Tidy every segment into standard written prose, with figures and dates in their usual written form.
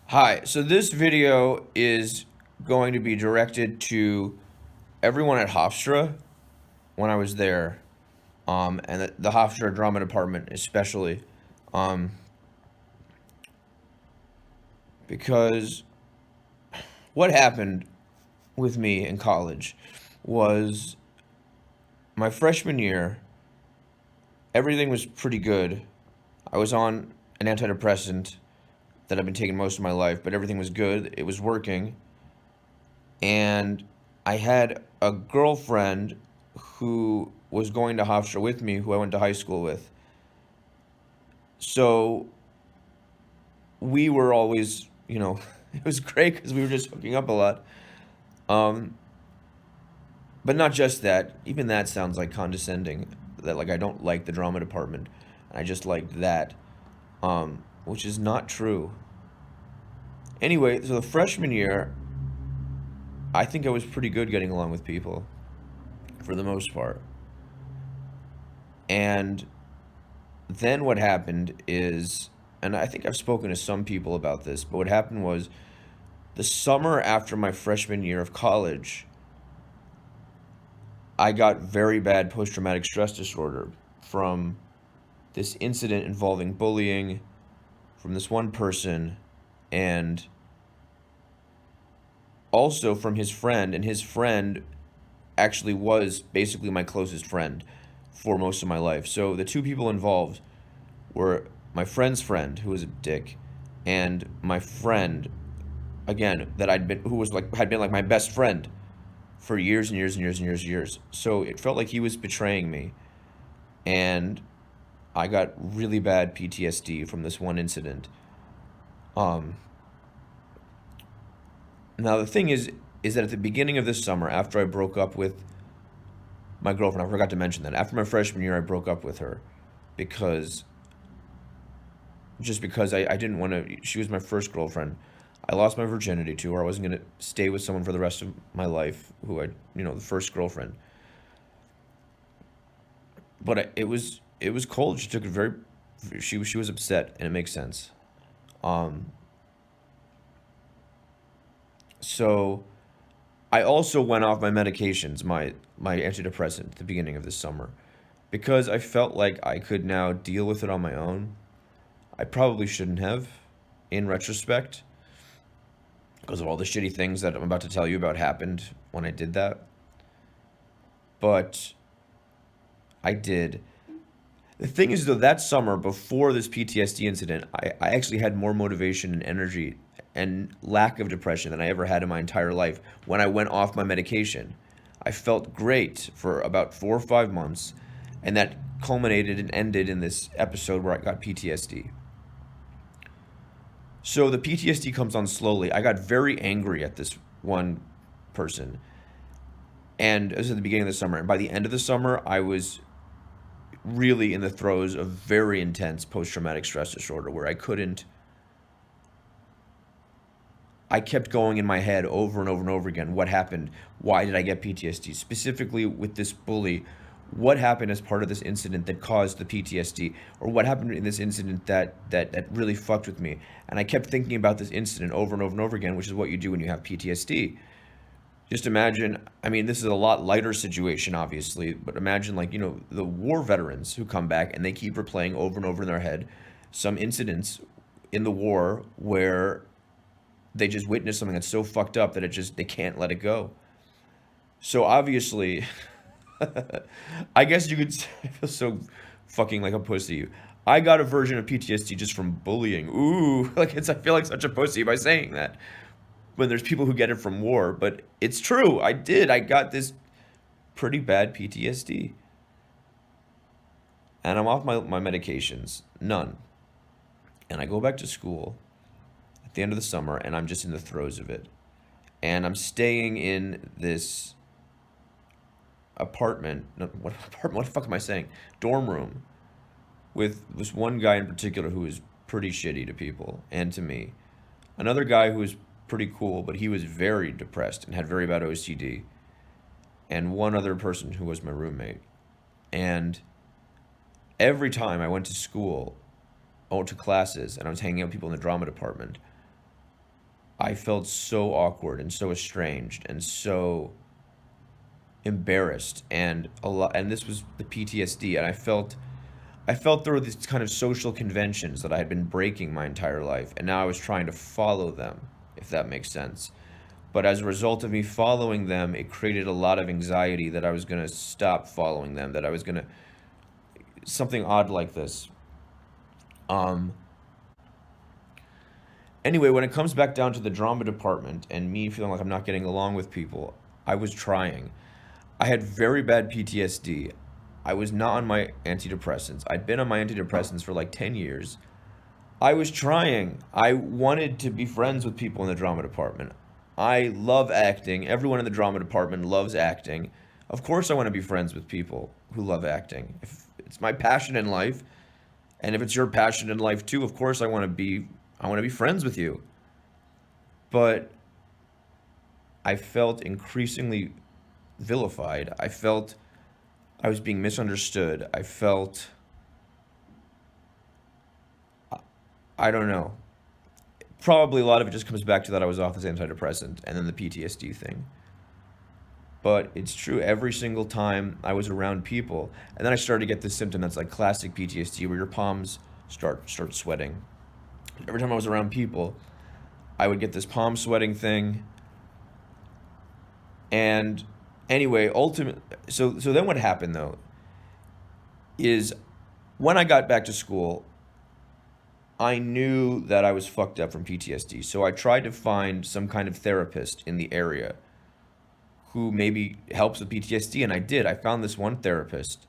Hi, so this video is going to be directed to everyone at Hofstra when I was there, and the Hofstra drama department especially, um, because what happened with me in college was my freshman year, everything was pretty good. I was on an antidepressant that I've been taking most of my life, but everything was good. It was working, and I had a girlfriend who was going to Hofstra with me, who I went to high school with. So we were always, it was great because we were just hooking up a lot. Um, but not just that. Even that sounds like condescending. That like I don't like the drama department. I just liked that, which is not true. Anyway, so the freshman year, I think I was pretty good getting along with people for the most part. And then what happened is, and I think I've spoken to some people about this, but what happened was the summer after my freshman year of college, I got very bad post traumatic stress disorder from this incident involving bullying from this one person and also from his friend. And his friend actually was basically my closest friend for most of my life. So the two people involved were my friend's friend, who was a dick, and my friend, again, that who was like, had been like my best friend for years and years and years and years and years. So it felt like he was betraying me. And I got really bad PTSD from this one incident. Um, Now the thing is that at the beginning of this summer, after I broke up with my girlfriend, I forgot to mention that after my freshman year, I broke up with her because because I didn't want to. She was my first girlfriend. I lost my virginity to her. I wasn't going to stay with someone for the rest of my life who the first girlfriend. But it was cold. She took it very. She was upset, and it makes sense. Um, so I also went off my medications, my antidepressant, at the beginning of this summer, because I felt like I could now deal with it on my own. I probably shouldn't have, in retrospect, because of all the shitty things that I'm about to tell you about happened when I did that. But I did. The thing is, though, that summer before this PTSD incident, I actually had more motivation and energy and lack of depression than I ever had in my entire life when I went off my medication. I felt great for about 4 or 5 months, and that culminated and ended in this episode where I got PTSD. So the PTSD comes on slowly. I got very angry at this one person, and it was at the beginning of the summer. And by the end of the summer, I was really in the throes of very intense post traumatic stress disorder where I kept going in my head over and over and over again. What happened? Why did I get PTSD? Specifically with this bully, what happened as part of this incident that caused the PTSD? Or what happened in this incident that really fucked with me? And I kept thinking about this incident over and over and over again, which is what you do when you have PTSD. Just imagine, I mean, this is a lot lighter situation, obviously, but imagine, like, the war veterans who come back and they keep replaying over and over in their head some incidents in the war where they just witness something that's so fucked up that they can't let it go. So obviously, I guess you could say, I feel so fucking like a pussy. I got a version of PTSD just from bullying. Ooh, I feel like such a pussy by saying that. When there's people who get it from war, but it's true. I did. I got this pretty bad PTSD. And I'm off my medications. None. And I go back to school at the end of the summer and I'm just in the throes of it. And I'm staying in this apartment. No, what apartment? What the fuck am I saying? Dorm room with this one guy in particular who was pretty shitty to people and to me. Another guy who was pretty cool, but he was very depressed and had very bad OCD. And one other person who was my roommate. And every time I went to school, or to classes, and I was hanging out with people in the drama department, I felt so awkward and so estranged and so embarrassed and a lot, and this was the PTSD, and I felt there were these kind of social conventions that I had been breaking my entire life, and now I was trying to follow them, if that makes sense. But as a result of me following them, it created a lot of anxiety that I was going to stop following them, that I was going to, something odd like this. Um, anyway, when it comes back down to the drama department and me feeling like I'm not getting along with people, I was trying. I had very bad PTSD. I was not on my antidepressants. I'd been on my antidepressants for like 10 years. I was trying. I wanted to be friends with people in the drama department. I love acting. Everyone in the drama department loves acting. Of course, I want to be friends with people who love acting. If it's my passion in life, and if it's your passion in life too, of course, I want to be friends with you. But I felt increasingly vilified. I felt I was being misunderstood. I felt, I don't know. Probably a lot of it just comes back to that I was off this antidepressant and then the PTSD thing. But it's true every single time I was around people, and then I started to get this symptom that's like classic PTSD, where your palms start sweating. Every time I was around people, I would get this palm sweating thing. And anyway, ultimately, so then what happened though is when I got back to school, I knew that I was fucked up from PTSD. So I tried to find some kind of therapist in the area who maybe helps with PTSD, and I did. I found this one therapist,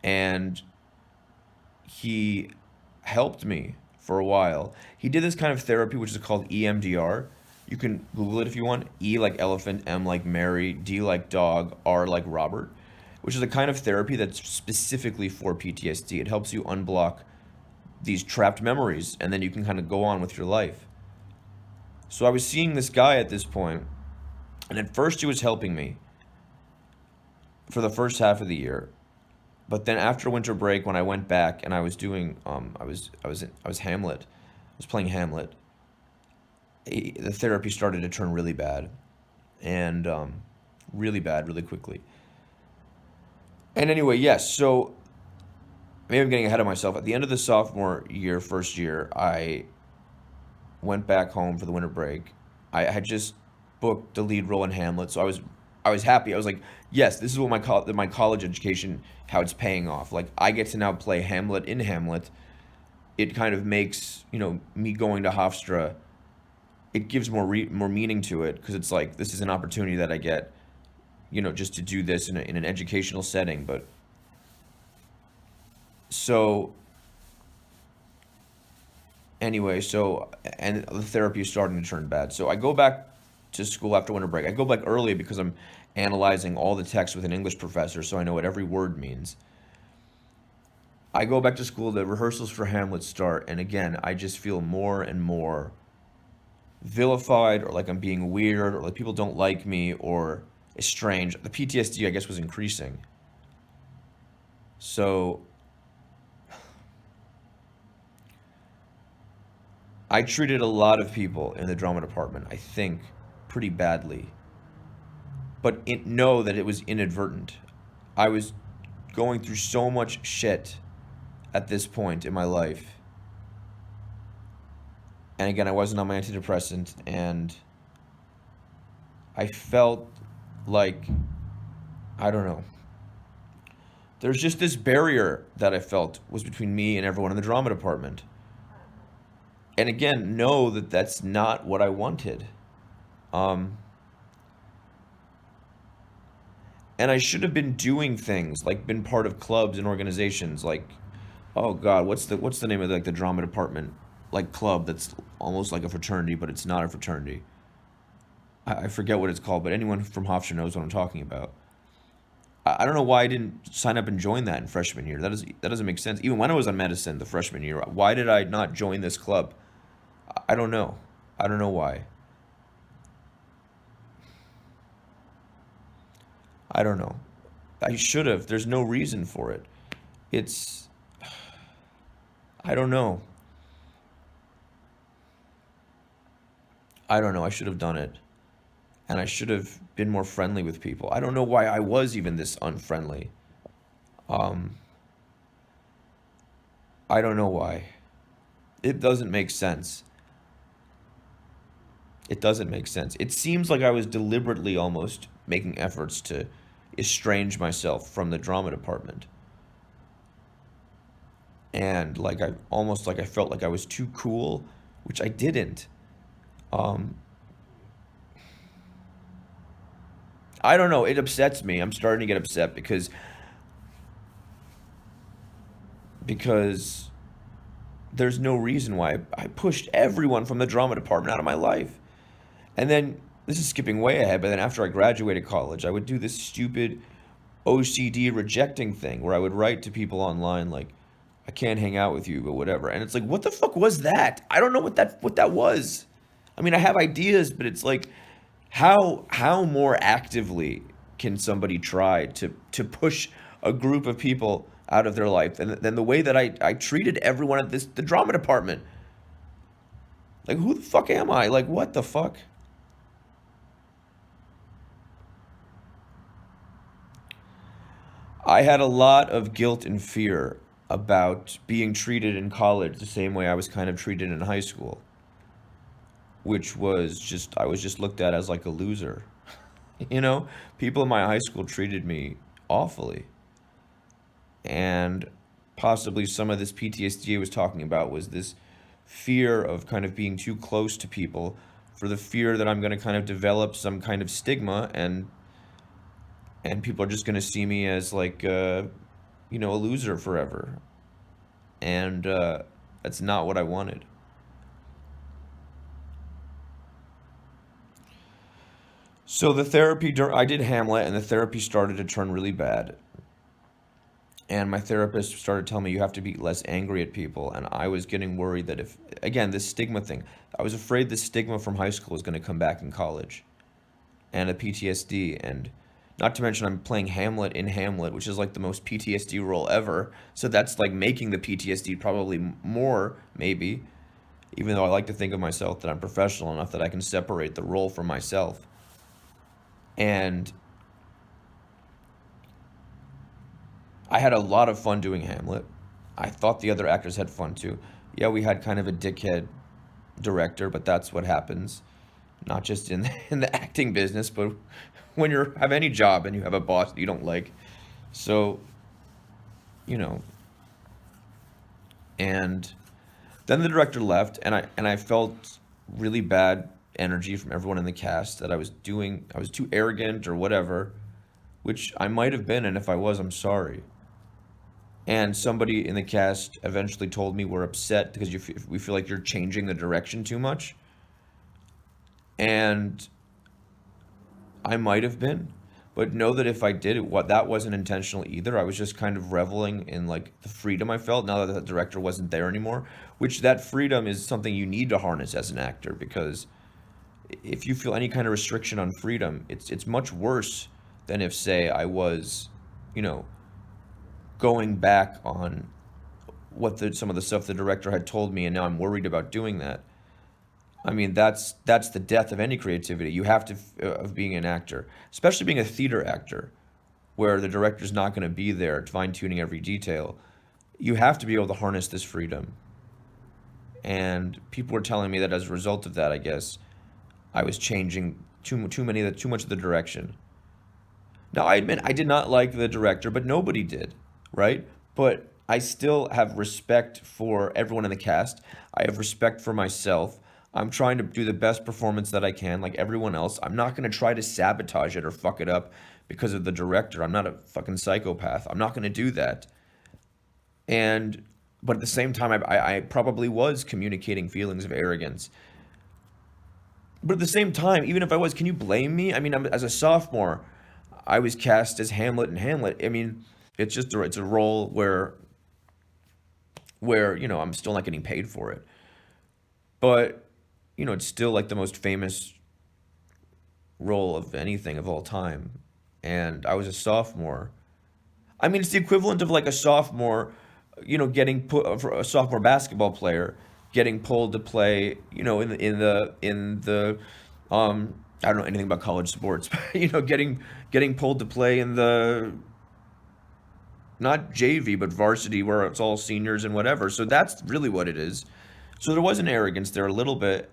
and he helped me for a while. He did this kind of therapy which is called EMDR. You can Google it if you want. E like elephant, M like Mary, D like dog, R like Robert, which is a kind of therapy that's specifically for PTSD. It helps you unblock these trapped memories, and then you can kind of go on with your life. So I was seeing this guy at this point, and at first he was helping me for the first half of the year. But then after winter break, when I went back and I was doing, I was Hamlet, I was playing Hamlet. The therapy started to turn really bad, and really bad, really quickly. And anyway, yes. So maybe I'm getting ahead of myself. At the end of the sophomore year, first year, I went back home for the winter break. I had just booked the lead role in Hamlet, so I was happy. I was like, yes, this is what my college education, how it's paying off. Like I get to now play Hamlet in Hamlet. It kind of makes me going to Hofstra. It gives more meaning to it because it's like this is an opportunity that I get, just to do this in an educational setting. But so anyway, and the therapy is starting to turn bad. So I go back to school after winter break. I go back early because I'm analyzing all the text with an English professor, so I know what every word means. I go back to school. The rehearsals for Hamlet start, and again, I just feel more and more vilified, or like I'm being weird, or like people don't like me, or it's strange. The PTSD, I guess, was increasing. So I treated a lot of people in the drama department, I think, pretty badly, but know that it was inadvertent. I was going through so much shit at this point in my life. And again, I wasn't on my antidepressant, and I felt like, I don't know. There's just this barrier that I felt was between me and everyone in the drama department. And again, know that that's not what I wanted. Um, and I should have been doing things like been part of clubs and organizations like, oh God, what's the name of like the drama department like club that's almost like a fraternity, but it's not a fraternity. I forget what it's called, but anyone from Hofstra knows what I'm talking about. I don't know why I didn't sign up and join that in freshman year. That doesn't make sense. Even when I was on medicine the freshman year, why did I not join this club? I don't know. I don't know why. I don't know. I should have. There's no reason for it. It's, I don't know. I don't know, I should have done it. And I should have been more friendly with people. I don't know why I was even this unfriendly. Um, I don't know why. It doesn't make sense. It doesn't make sense. It seems like I was deliberately almost making efforts to estrange myself from the drama department. And like I almost like I felt like I was too cool, which I didn't. Um, I don't know. It upsets me. I'm starting to get upset because there's no reason why I pushed everyone from the drama department out of my life. And then this is skipping way ahead, but then after I graduated college, I would do this stupid OCD rejecting thing where I would write to people online like, I can't hang out with you, but whatever. And it's like, what the fuck was that? I don't know what that was. I mean, I have ideas, but it's like, how more actively can somebody try to push a group of people out of their life than the way that I treated everyone at the drama department? Like, who the fuck am I? Like, what the fuck? I had a lot of guilt and fear about being treated in college the same way I was kind of treated in high school, which was just, I was just looked at as like a loser. You know, people in my high school treated me awfully. And possibly some of this PTSD I was talking about was this fear of kind of being too close to people for the fear that I'm going to kind of develop some kind of stigma and people are just going to see me as like a loser forever. And that's not what I wanted. So I did Hamlet, and the therapy started to turn really bad. And my therapist started telling me you have to be less angry at people. And I was getting worried that if, again, this stigma thing, I was afraid the stigma from high school was going to come back in college and a PTSD. And not to mention, I'm playing Hamlet in Hamlet, which is like the most PTSD role ever. So that's like making the PTSD probably more, maybe, even though I like to think of myself that I'm professional enough that I can separate the role from myself. And I had a lot of fun doing Hamlet. I thought the other actors had fun too. Yeah, we had kind of a dickhead director, but that's what happens. Not just in in the acting business, but when you have any job and you have a boss that you don't like. So, you know, and then the director left, and I felt really bad energy from everyone in the cast that I was too arrogant or whatever, which I might have been, and if I was, I'm sorry. And somebody in the cast eventually told me we're upset because we feel like you're changing the direction too much. And I might have been, but know that if I did it, what that wasn't intentional either. I was just kind of reveling in like the freedom I felt now that the director wasn't there anymore. Which that freedom is something you need to harness as an actor because if you feel any kind of restriction on freedom, it's much worse than if say I was, you know, going back on some of the stuff the director had told me, and now I'm worried about doing that. I mean, that's the death of any creativity. You have to of being an actor, especially being a theater actor, where the director's not going to be there fine tuning every detail. You have to be able to harness this freedom. And people were telling me that as a result of that, I guess I was changing too much of the direction. Now, I admit I did not like the director, but nobody did, right? But I still have respect for everyone in the cast. I have respect for myself. I'm trying to do the best performance that I can, like everyone else. I'm not going to try to sabotage it or fuck it up because of the director. I'm not a fucking psychopath. I'm not going to do that. And, but at the same time, I probably was communicating feelings of arrogance. But at the same time, even if I was, can you blame me? I mean, as a sophomore, I was cast as Hamlet in Hamlet. I mean, it's a role where I'm still not getting paid for it, but it's still like the most famous role of anything of all time, and I was a sophomore. I mean, it's the equivalent of like a sophomore, getting put for a sophomore basketball player getting pulled to play, in the I don't know anything about college sports, but getting pulled to play in the not JV but varsity where it's all seniors and whatever. So that's really what it is. So there was an arrogance there a little bit,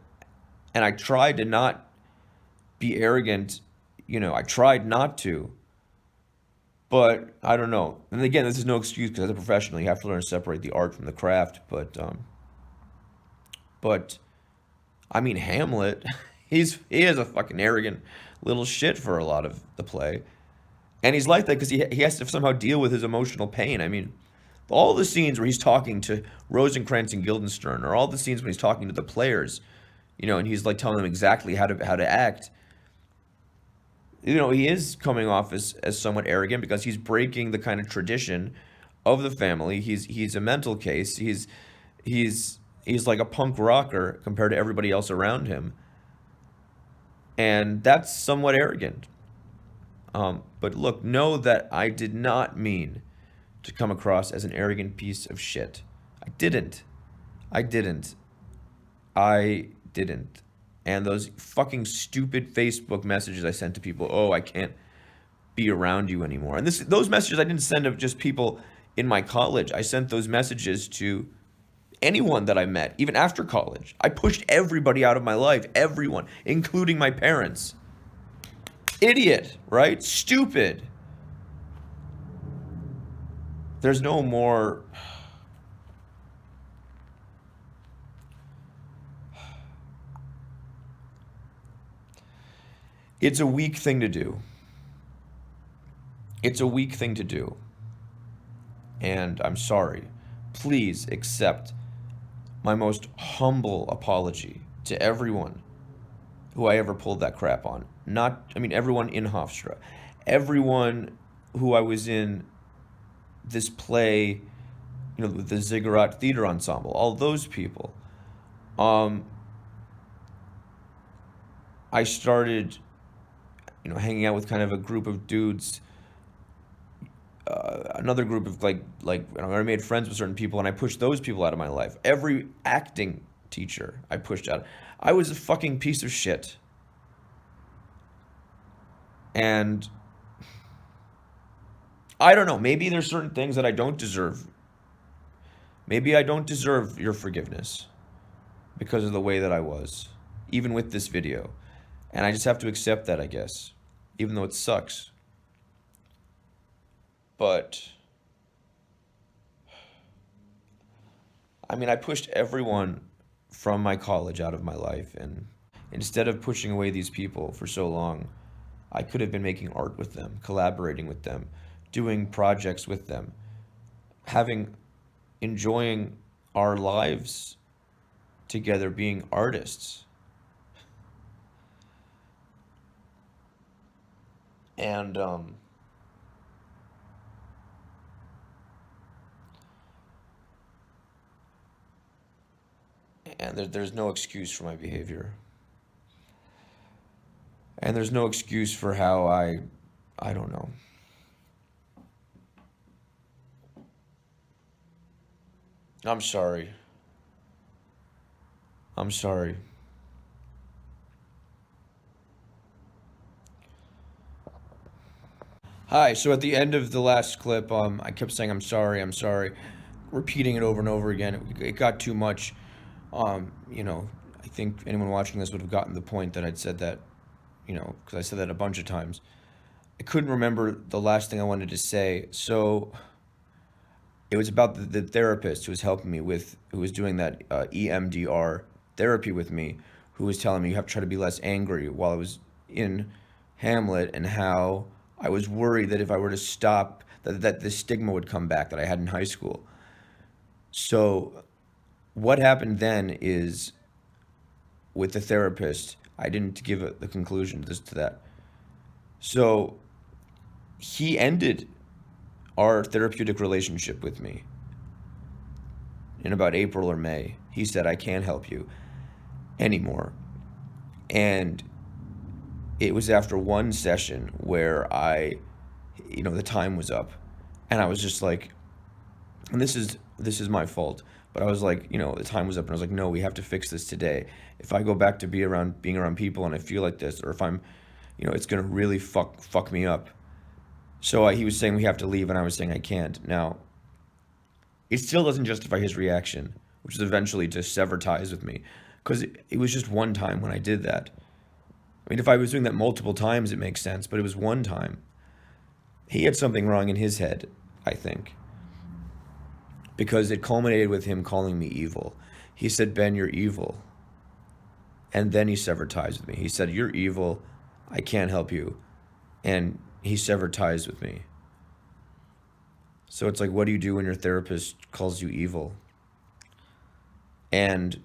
and I tried to not be arrogant. I tried not to, but I don't know. And again, this is no excuse because as a professional, you have to learn to separate the art from the craft. But I mean, Hamlet, he is a fucking arrogant little shit for a lot of the play, and he's like that because he has to somehow deal with his emotional pain. I mean, all the scenes where he's talking to Rosencrantz and Guildenstern, or all the scenes when he's talking to the players, and he's like telling them exactly how to act. He is coming off as somewhat arrogant because he's breaking the kind of tradition of the family. He's a mental case. He's like a punk rocker compared to everybody else around him, and that's somewhat arrogant. But look, know that I did not mean to come across as an arrogant piece of shit. I didn't. I didn't. I didn't. And those fucking stupid Facebook messages I sent to people, oh, I can't be around you anymore. And those messages I didn't send to just people in my college. I sent those messages to anyone that I met, even after college. I pushed everybody out of my life, everyone, including my parents. Idiot, right? Stupid. There's no more. It's a weak thing to do. It's a weak thing to do. And I'm sorry. Please accept my most humble apology to everyone who I ever pulled that crap on. Everyone in Hofstra. Everyone who I was in this play, with the Ziggurat Theater Ensemble. All those people. I started, hanging out with kind of a group of dudes, another group of I made friends with certain people, and I pushed those people out of my life. Every acting teacher I pushed out. I was a fucking piece of shit. And I don't know, maybe there's certain things that I don't deserve. Maybe I don't deserve your forgiveness because of the way that I was, even with this video. And I just have to accept that, I guess, even though it sucks. But I pushed everyone from my college out of my life, and instead of pushing away these people for so long, I could have been making art with them, collaborating with them, doing projects with them, enjoying our lives together, being artists. And there's no excuse for my behavior. And there's no excuse for how I don't know. I'm sorry. I'm sorry. Hi, so at the end of the last clip, I kept saying I'm sorry, repeating it over and over again. It got too much. I think anyone watching this would have gotten the point that I'd said that, because I said that a bunch of times. I couldn't remember the last thing I wanted to say, so it was about the therapist who was helping me who was doing that EMDR therapy with me, who was telling me you have to try to be less angry while I was in Hamlet, and how I was worried that if I were to stop, that the stigma would come back that I had in high school. So what happened then is, with the therapist, I didn't give the conclusion to that. So he ended our therapeutic relationship with me in about April or May. He said, I can't help you anymore. And it was after one session where the time was up, and I was just like, and this is my fault, But I was like, the time was up, and I was like, no, we have to fix this today. If I go back to being around people, and I feel like this, or if I'm, it's gonna really fuck me up. So he was saying we have to leave, and I was saying I can't. Now, it still doesn't justify his reaction, which is eventually to sever ties with me, because it was just one time when I did that. I mean, if I was doing that multiple times, it makes sense, but it was one time. He had something wrong in his head, I think, because it culminated with him calling me evil. He said, Ben, you're evil. And then he severed ties with me. He said, you're evil. I can't help you. And he severed ties with me. So it's like, what do you do when your therapist calls you evil? And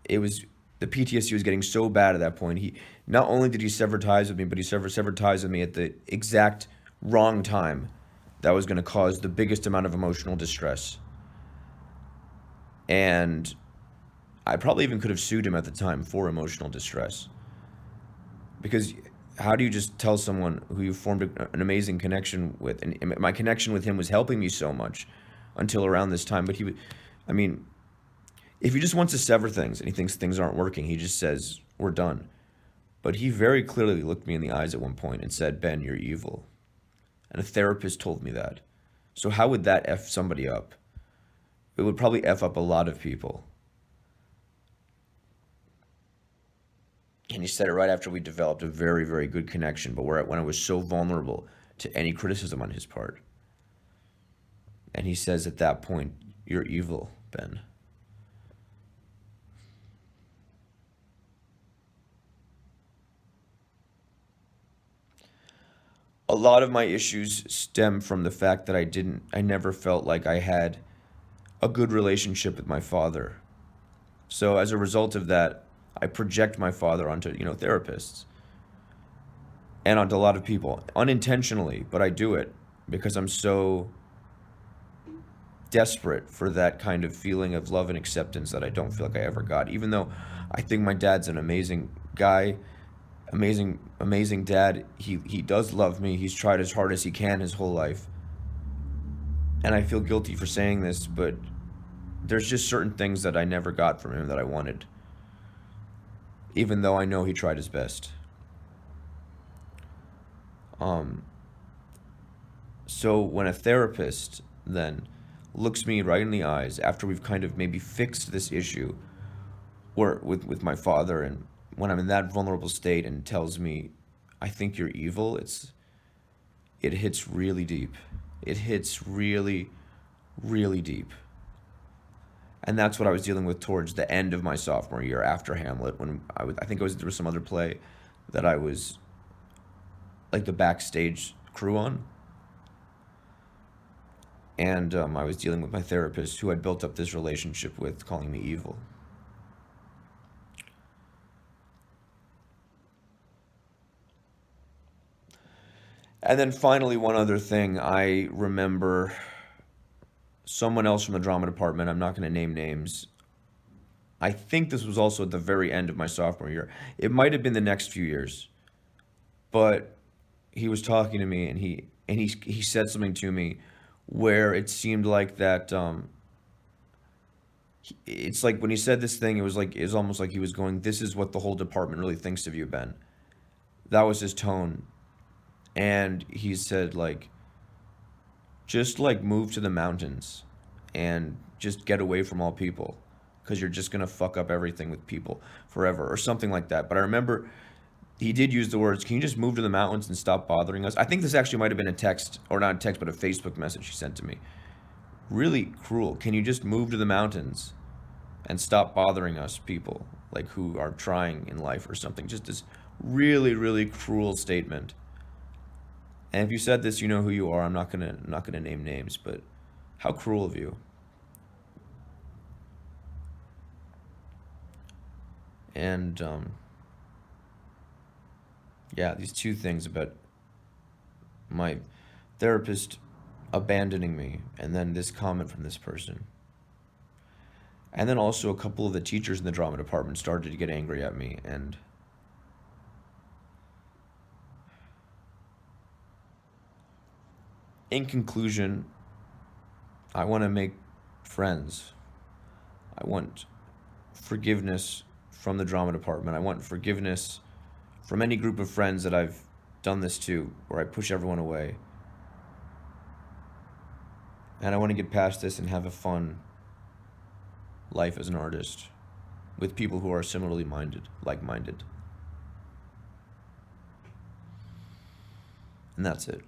it was, the PTSD was getting so bad at that point. He not only did he sever ties with me, but he severed ties with me at the exact wrong time that was going to cause the biggest amount of emotional distress. And I probably even could have sued him at the time for emotional distress. Because how do you just tell someone who you formed an amazing connection with, and my connection with him was helping me so much until around this time, but I mean, if he just wants to sever things and he thinks things aren't working, he just says, we're done. But he very clearly looked me in the eyes at one point and said, Ben, you're evil. And a therapist told me that. So how would that F somebody up? It would probably F up a lot of people. And he said it right after we developed a very, very good connection, but when I was so vulnerable to any criticism on his part. And he says at that point, you're evil, Ben. A lot of my issues stem from the fact that I never felt like I had a good relationship with my father. So as a result of that, I project my father onto, therapists and onto a lot of people unintentionally, but I do it because I'm so desperate for that kind of feeling of love and acceptance that I don't feel like I ever got. Even though I think my dad's an amazing guy, amazing dad. He does love me. He's tried as hard as he can his whole life. And I feel guilty for saying this, but there's just certain things that I never got from him that I wanted, even though I know he tried his best. So when a therapist then looks me right in the eyes after we've kind of maybe fixed this issue or with my father, and when I'm in that vulnerable state, and tells me, I think you're evil, it hits really deep. It hits really, really deep. And that's what I was dealing with towards the end of my sophomore year after Hamlet, when I think there was some other play that I was like the backstage crew on. And I was dealing with my therapist, who had built up this relationship with, calling me evil. And then finally, one other thing. I remember someone else from the drama department, I'm not going to name names. I think this was also at the very end of my sophomore year. It might have been the next few years. But he was talking to me, and he said something to me where it seemed like that it's like when he said this thing, it was almost like he was going, this is what the whole department really thinks of you, Ben. That was his tone. And he said, like, just like move to the mountains and just get away from all people, because you're just gonna fuck up everything with people forever, or something like that. But I remember he did use the words, can you just move to the mountains and stop bothering us? I think this actually might have been a text, or not a text, but a Facebook message he sent to me. Really cruel. Can you just move to the mountains and stop bothering us, people like who are trying in life or something? Just this really, really cruel statement. And if you said this, you know who you are. I'm not gonna name names, but how cruel of you. And yeah, these two things about my therapist abandoning me, and then this comment from this person. And then also a couple of the teachers in the drama department started to get angry at me. And in conclusion, I want to make friends. I want forgiveness from the drama department. I want forgiveness from any group of friends that I've done this to, where I push everyone away. And I want to get past this and have a fun life as an artist with people who are similarly minded, like-minded. And that's it.